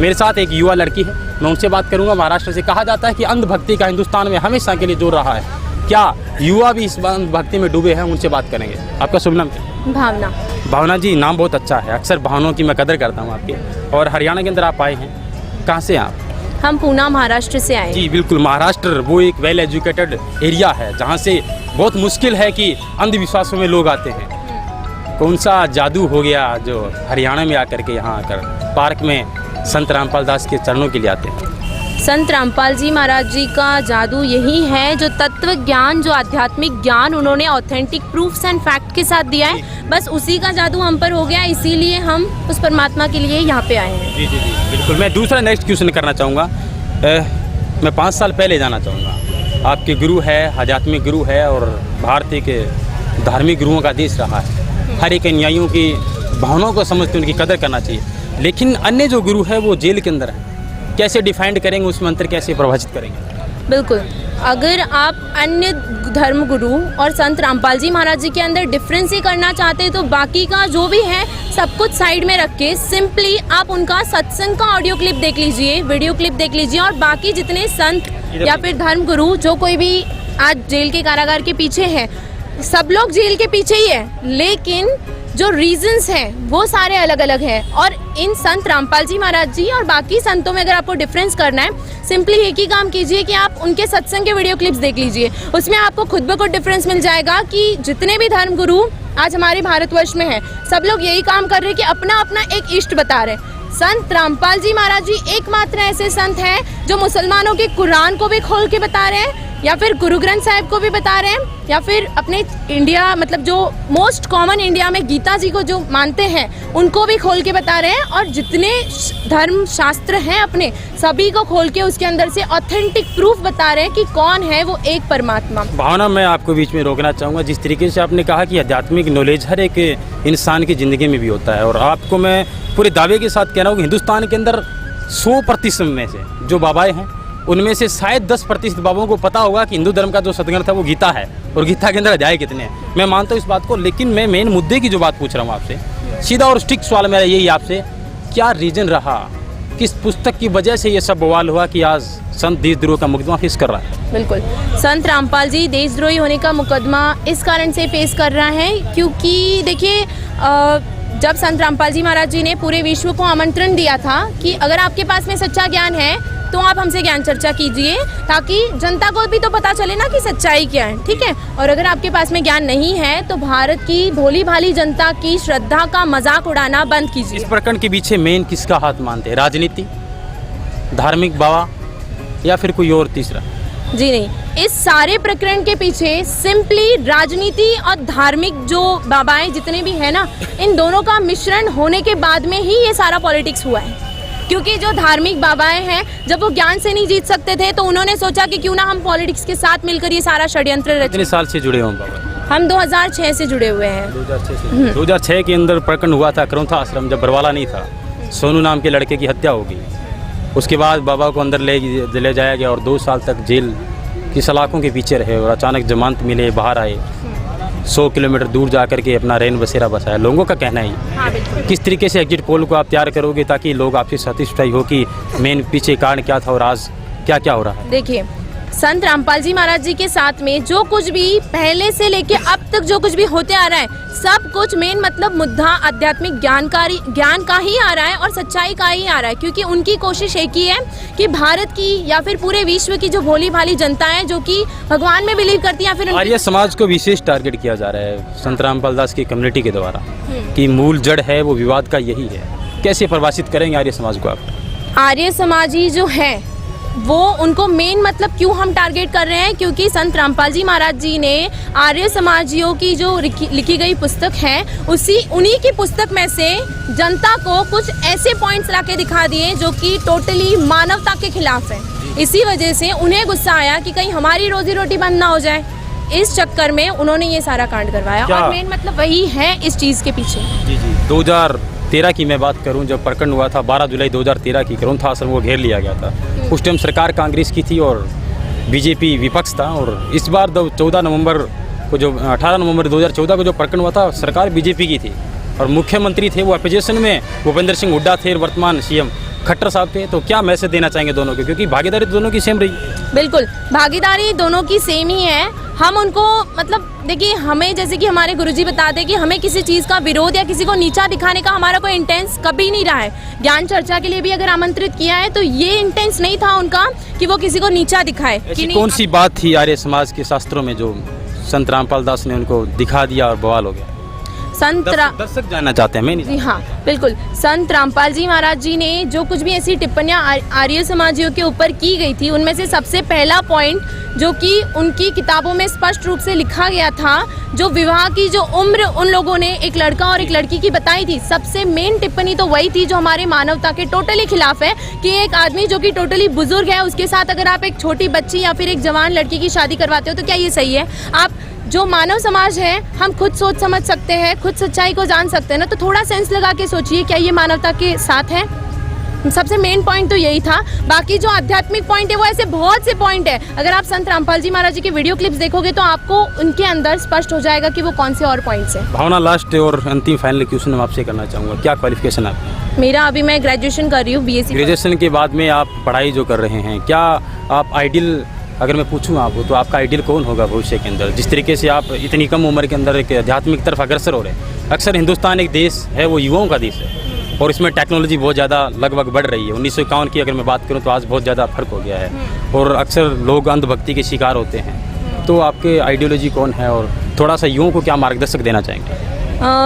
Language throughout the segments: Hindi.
मेरे साथ एक युवा लड़की है, मैं उनसे बात करूंगा। महाराष्ट्र से कहा जाता है कि अंधभक्ति का हिंदुस्तान में हमेशा के लिए जोर रहा है, क्या युवा भी इस अंधभक्ति में डूबे हैं? उनसे बात करेंगे। आपका शुभ नाम क्या? भावना। भावना जी, नाम बहुत अच्छा है। अक्सर भावनाओं की मैं कदर करता हूँ आपके। और हरियाणा के अंदर आप आए हैं, कहाँ से हैं आप? हम पूना महाराष्ट्र से आए। जी बिल्कुल, महाराष्ट्र वो एक वेल एजुकेटेड एरिया है जहाँ से बहुत मुश्किल है कि अंधविश्वासों में लोग आते हैं। कौन सा जादू हो गया जो हरियाणा में आकर के यहाँ आकर पार्क में संत रामपाल दास के चरणों के लिए आते हैं? संत रामपाल जी महाराज जी का जादू यही है, जो तत्व ज्ञान, जो आध्यात्मिक ज्ञान उन्होंने ऑथेंटिक प्रूफ्स एंड फैक्ट के साथ दिया है, बस उसी का जादू हम पर हो गया। इसीलिए हम उस परमात्मा के लिए यहाँ पे आए हैं। जी जी जी बिल्कुल। मैं दूसरा नेक्स्ट क्वेश्चन करना चाहूँगा। मैं 5 साल पहले जाना चाहूँगा। आपके गुरु है, आध्यात्मिक गुरु है और भारतीय के धार्मिक गुरुओं का देश रहा है। हर एक अनुयायियों की भावनाओं को समझते उनकी कदर करना चाहिए। लेकिन अन्य जो गुरु है वो जेल के अंदर है, कैसे डिफाइंड करेंगे उस मंत्र, कैसे प्रभावित करेंगे? बिल्कुल, अगर आप अन्य धर्म गुरु और संत रामपाल जी महाराज जी के अंदर डिफरेंस ही करना चाहते हैं तो बाकी का जो भी है सब कुछ साइड में रख के सिंपली आप उनका सत्संग का ऑडियो क्लिप देख लीजिए, वीडियो क्लिप देख लीजिए। और बाकी जितने संत या फिर धर्म गुरु जो कोई भी आज जेल के कारागार के पीछे है, सब लोग जेल के पीछे ही है, लेकिन जो रीजंस हैं वो सारे अलग अलग हैं। और इन संत रामपाल जी महाराज जी और बाकी संतों में अगर आपको डिफरेंस करना है, सिंपली एक ही काम कीजिए कि आप उनके सत्संग के वीडियो क्लिप्स देख लीजिए। उसमें आपको खुद ब खुद डिफरेंस मिल जाएगा कि जितने भी धर्म गुरु आज हमारे भारतवर्ष में हैं, सब लोग यही काम कर रहे हैं कि अपना अपना एक इष्ट बता रहे हैं। संत रामपाल जी महाराज जी एकमात्र ऐसे संत हैं जो मुसलमानों के कुरान को भी खोल के बता रहे हैं, या फिर गुरु ग्रंथ साहिब को भी बता रहे हैं, या फिर अपने इंडिया मतलब जो मोस्ट कॉमन इंडिया में गीता जी को जो मानते हैं उनको भी खोल के बता रहे हैं। और जितने धर्म शास्त्र हैं अपने सभी को खोल के उसके अंदर से ऑथेंटिक प्रूफ बता रहे हैं कि कौन है वो एक परमात्मा। भावना, मैं आपको बीच में रोकना चाहूँगा। जिस तरीके से आपने कहा कि आध्यात्मिक नॉलेज हर एक इंसान की ज़िंदगी में भी होता है, और आपको मैं पूरे दावे के साथ कह रहा हूँ कि हिंदुस्तान के अंदर 100% में से जो बाबाएँ हैं उनमें से शायद 10% बाबाओं को पता होगा कि हिंदू धर्म का जो सदग्रंथ है वो गीता है, और गीता के अंदर अध्याय कितने हैं। मैं मानता हूँ इस बात को, लेकिन मैं मेन मुद्दे की जो बात पूछ रहा हूँ आपसे, सीधा और स्ट्रिक्ट सवाल मेरा यही आपसे, क्या रीज़न रहा, किस पुस्तक की वजह से ये सब बवाल हुआ कि आज संत देशद्रोह का मुकदमा फेस कर रहा है? बिल्कुल, संत रामपाल जी देशद्रोही होने का मुकदमा इस कारण से फेस कर रहा है क्योंकि देखिए, जब संत रामपाल जी महाराज जी ने पूरे विश्व को आमंत्रण दिया था कि अगर आपके पास में सच्चा ज्ञान है तो आप हमसे ज्ञान चर्चा कीजिए, ताकि जनता को भी तो पता चले ना कि सच्चाई क्या है, ठीक है। और अगर आपके पास में ज्ञान नहीं है तो भारत की भोली भाली जनता की श्रद्धा का मजाक उड़ाना बंद कीजिए। इस प्रकरण के पीछे मेन किसका हाथ मानते हैं? राजनीति, धार्मिक बाबा, या फिर कोई और तीसरा? जी नहीं, इस सारे प्रकरण के पीछे सिंपली राजनीति और धार्मिक जो बाबाएं जितने भी हैं ना, इन दोनों का मिश्रण होने के बाद में ही ये सारा पॉलिटिक्स हुआ है। क्योंकि जो धार्मिक बाबाएं हैं, जब वो ज्ञान से नहीं जीत सकते थे तो उन्होंने सोचा कि क्यों ना हम पॉलिटिक्स के साथ मिलकर ये सारा षड्यंत्र रचें। कितने साल से जुड़े हो बाबा? हम 2006 से जुड़े हुए हैं। 2006 से? 2006 के अंदर प्रकरण हुआ था करौंथा आश्रम, जब बरवाला नहीं था, सोनू नाम के लड़के की हत्या हो गई। उसके बाद बाबा को अंदर ले जाया गया और 2 साल तक जेल की सलाखों के पीछे रहे, और अचानक जमानत मिले, बाहर आए, 100 किलोमीटर दूर जा कर के अपना रैन बसेरा बसाया। लोगों का कहना है हाँ, बिल्कुल। किस तरीके से एग्जिट पोल को आप तैयार करोगे ताकि लोग आपसे सैटिस्फाई हो कि मेन पीछे कारण क्या था और आज क्या क्या हो रहा है? देखिए, संत रामपाल जी महाराज जी के साथ में जो कुछ भी पहले से लेके अब तक जो कुछ भी होते आ रहा है, सब कुछ मेन मतलब मुद्दा आध्यात्मिक ज्ञान का ही आ रहा है और सच्चाई का ही आ रहा है। क्योंकि उनकी कोशिश एक ही है कि भारत की या फिर पूरे विश्व की जो भोली भाली जनता है जो कि भगवान में बिलीव करती है, या फिर आर्य समाज को विशेष टारगेट किया जा रहा है संत रामपाल दास की कम्युनिटी के द्वारा, कि मूल जड़ है वो विवाद का यही है। कैसे परिभाषित करेंगे आर्य समाज को आप? आर्य समाजी जो है वो उनको मेन मतलब क्यों हम टारगेट कर रहे हैं, क्योंकि संत रामपाल जी महाराज जी ने आर्य समाजियों की जो लिखी गई पुस्तक है उन्हीं की पुस्तक में से जनता को कुछ ऐसे पॉइंट्स लाके दिखा दिए जो कि टोटली मानवता के खिलाफ है। इसी वजह से उन्हें गुस्सा आया कि कहीं हमारी रोजी रोटी बंद ना हो जाए, इस चक्कर में उन्होंने ये सारा कांड करवाया। और मेन मतलब वही है इस चीज़ के पीछे। जी जी, 2013 की मैं बात करूं, जब प्रकरण हुआ था 12 जुलाई 2013 की, करौंथा आश्रम को घेर लिया गया था। उस टाइम सरकार कांग्रेस की थी और बीजेपी विपक्ष था। और इस बार 18 नवंबर को जो 2014 को जो प्रकरण हुआ था, सरकार बीजेपी की थी और मुख्यमंत्री थे वो अपोजिशन में भूपेंद्र सिंह हुड्डा थे, वर्तमान सीएम खट्टर साहब थे, तो क्या मैसेज देना चाहेंगे दोनों को, क्योंकि भागीदारी दोनों की सेम रही। बिल्कुल, भागीदारी दोनों की सेम ही है। हम उनको मतलब देखिए, हमें जैसे कि हमारे गुरुजी बताते हैं कि हमें किसी चीज़ का विरोध या किसी को नीचा दिखाने का हमारा कोई इंटेंस कभी नहीं रहा है। ज्ञान चर्चा के लिए भी अगर आमंत्रित किया है तो ये इंटेंस नहीं था उनका कि वो किसी को नीचा दिखाए। ऐसी कौन सी बात थी आर्य समाज के शास्त्रों में जो संत रामपाल दास ने उनको दिखा दिया और बवाल हो गया? दर्शक जानना चाहते हैं, मैं नहीं। जी हाँ, बिल्कुल। संत रामपाल जी महाराज जी ने जो कुछ भी ऐसी टिप्पणियाँ आर्य समाजियों के ऊपर की गई थी, उनमें से सबसे पहला पॉइंट जो कि उनकी किताबों में स्पष्ट रूप से लिखा गया था, जो विवाह की जो उम्र उन लोगों ने एक लड़का और एक लड़की की बताई थी, सबसे मेन टिप्पणी तो वही थी जो हमारे मानवता के टोटली खिलाफ है कि एक आदमी जो कि टोटली बुजुर्ग है, उसके साथ अगर आप एक छोटी बच्ची या फिर एक जवान लड़की की शादी करवाते हो तो क्या ये सही है? आप जो मानव समाज है, हम खुद सोच समझ सकते हैं, खुद सच्चाई को जान सकते हैं ना, तो थोड़ा सेंस लगा के सोचिए, क्या ये मानवता के साथ है? सबसे मेन पॉइंट तो यही था। बाकी जो आध्यात्मिक पॉइंट है वो ऐसे बहुत से पॉइंट है, अगर आप संत रामपाल जी महाराज जी के वीडियो क्लिप्स देखोगे तो आपको उनके अंदर स्पष्ट हो जाएगा कि वो कौन से और पॉइंट्स हैं। भावना, लास्ट और अंतिम फाइनल क्वेश्चन मैं आपसे करना चाहूँगा, क्या क्वालिफिकेशन आपकी? मेरा अभी मैं ग्रेजुएशन कर रही हूँ, BSc। ग्रेजुएशन के बाद में आप पढ़ाई जो कर रहे हैं, क्या आप आइडियल, अगर मैं पूछूं आपको, तो आपका आइडियल कौन होगा भविष्य के अंदर? जिस तरीके से आप इतनी कम उम्र के अंदर एक आध्यात्मिक तरफ अग्रसर हो रहे हैं। अक्सर हिंदुस्तान एक देश है, वो युवाओं का देश है और इसमें टेक्नोलॉजी बहुत ज़्यादा लगभग बढ़ रही है। 1951 की अगर मैं बात करूं तो आज बहुत ज़्यादा फर्क हो गया है और अक्सर लोग अंधभक्ति के शिकार होते हैं। तो आपके आइडियोलॉजी कौन है और थोड़ा सा युवाओं को क्या मार्गदर्शक देना चाहेंगे?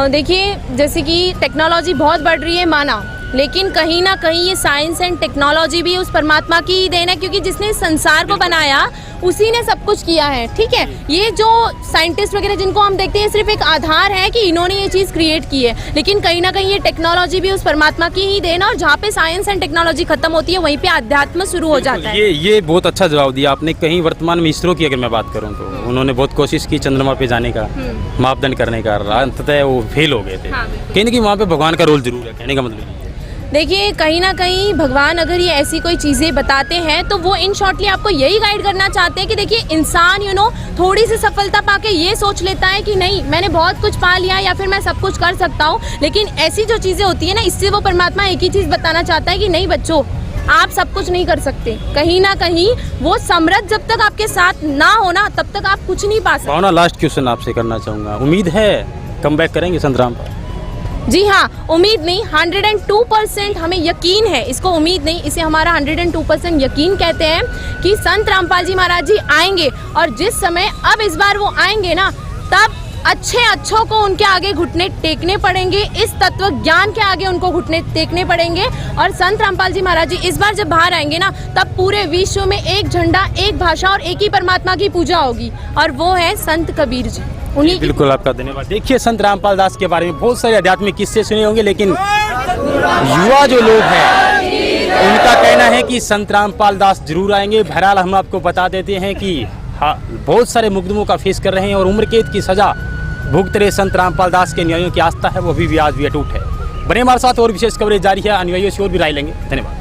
देखिए, जैसे कि टेक्नोलॉजी बहुत बढ़ रही है माना, लेकिन कहीं ना कहीं ये साइंस एंड टेक्नोलॉजी भी उस परमात्मा की ही देन है, क्योंकि जिसने संसार को बनाया उसी ने सब कुछ किया है। ठीक है, ये जो साइंटिस्ट वगैरह जिनको हम देखते हैं सिर्फ एक आधार है कि इन्होंने ये चीज़ क्रिएट की है, लेकिन कहीं ना कहीं ये टेक्नोलॉजी भी उस परमात्मा की ही देन है। और जहाँ पे साइंस एंड टेक्नोलॉजी खत्म होती है वहीं पे अध्यात्म शुरू हो जाता है। ये बहुत अच्छा जवाब दिया आपने। कहीं वर्तमान में इसरो की अगर मैं बात करूँ तो उन्होंने बहुत कोशिश की चंद्रमा पे जाने का, मापदंड करने का, अंततः वो फेल हो गए थे। कहीं ना कहीं वहाँ पे भगवान का रोल जरूर है, कहने का मतलब। देखिए, कहीं ना कहीं भगवान अगर ये ऐसी कोई चीज़ें बताते हैं तो वो इन शॉर्टली आपको यही गाइड करना चाहते हैं कि देखिए, इंसान थोड़ी सी सफलता पाके ये सोच लेता है कि नहीं, मैंने बहुत कुछ पा लिया या फिर मैं सब कुछ कर सकता हूँ, लेकिन ऐसी जो चीज़ें होती है ना, इससे वो परमात्मा एक ही चीज़ बताना चाहता है कि नहीं बच्चों, आप सब कुछ नहीं कर सकते। कहीं ना कहीं वो समृद्ध जब तक आपके साथ ना होना तब तक आप कुछ नहीं पा सकते। भावना, लास्ट क्वेश्चन आपसे करना चाहूँगा, उम्मीद है कम बैक करेंगे संत रामपाल? जी हाँ, उम्मीद नहीं, 102% हमें यकीन है। इसको उम्मीद नहीं, इसे हमारा 102% यकीन कहते हैं कि संत रामपाल जी महाराज जी आएंगे। और जिस समय अब इस बार वो आएंगे ना, तब अच्छों को उनके आगे घुटने टेकने पड़ेंगे, इस तत्व ज्ञान के आगे उनको घुटने टेकने पड़ेंगे। और संत रामपाल जी महाराज जी इस बार जब बाहर आएंगे ना, तब पूरे विश्व में एक झंडा, एक भाषा और एक ही परमात्मा की पूजा होगी, और वो है संत कबीर जी। उन्हीं बिल्कुल, आपका धन्यवाद। देखिए, संत रामपाल दास के बारे में बहुत सारे आध्यात्मिक किस्से सुने होंगे, लेकिन युवा जो लोग हैं उनका कहना है कि संत रामपाल दास जरूर आएंगे। बहरहाल हम आपको बता देते हैं कि बहुत सारे मुकदमों का फेस कर रहे हैं और उम्र कैद की सजा भुगत रहे संत रामपाल दास के अनुयायियों की आस्था है वो अभी भी आज भी अटूट है। बने हमारे साथ, और विशेष कवरेज जारी है, अनुयायियों से और भी राय लेंगे। धन्यवाद।